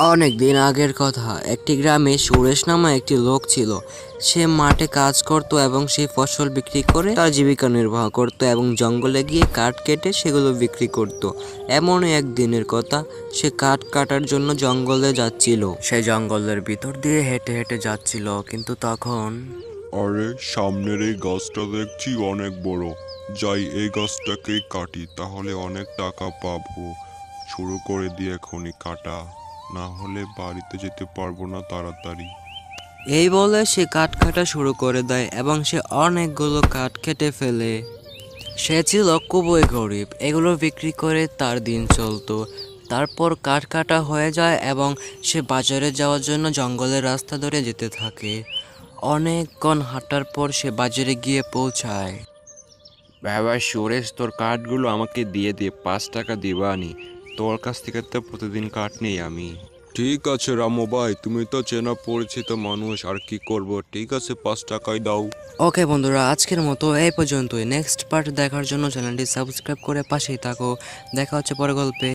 অনেক দিন আগের কথা, একটি গ্রামে সুরেশ নামে একটি লোক ছিল। সে মাঠে কাজ করত এবং সেই ফসল বিক্রি করে তার জীবিকা নির্বাহ করত এবং জঙ্গলে গিয়ে কাঠ কেটে সেগুলো বিক্রি করত। এমনই এক দিনের কথা, সে কাঠ কাটার জন্য জঙ্গলে যাচ্ছিল। সে জঙ্গলের ভিতর দিয়ে হেঁটে হেঁটে যাচ্ছিল, কিন্তু তখন আরে, সামনের এই গাছটা দেখছি অনেক বড়। যাই, এই গাছটাকেই কাটি, তাহলে অনেক টাকা পাবো। শুরু করে দিয়ে এখনই কাটা, না হলে বাড়িতে যেতে পারবো না তাড়াতাড়ি। এই বলে সে কাঠ কাটা শুরু করে দেয় এবং সে অনেকগুলো কাঠ কেটে ফেলে। সে ছিল খুবই গরিব, এগুলো বিক্রি করে তার দিন চলতো। তারপর কাঠ কাটা হয়ে যায় এবং সে বাজারে যাওয়ার জন্য জঙ্গলের রাস্তা ধরে যেতে থাকে। অনেকক্ষণ হাঁটার পর সে বাজারে গিয়ে পৌঁছায়। বাবা সুরেশ, তোর কাঠগুলো আমাকে দিয়ে দে, 5 টাকা দিবানি। তোর কাছ থেকে তো প্রতিদিন কাঠ নেই আমি। ঠিক আছে রামু ভাই, তুমি তো চেনা পরিচিত মানুষ, আর কি করব। ঠিক আছে, 5 টাকাই দাও। ওকে বন্ধুরা, আজকের মতো এই পর্যন্তই। নেক্সট পার্ট দেখার জন্য চ্যানেলটি সাবস্ক্রাইব করে পাশেই থাকো। দেখা হচ্ছে পরের গল্পে।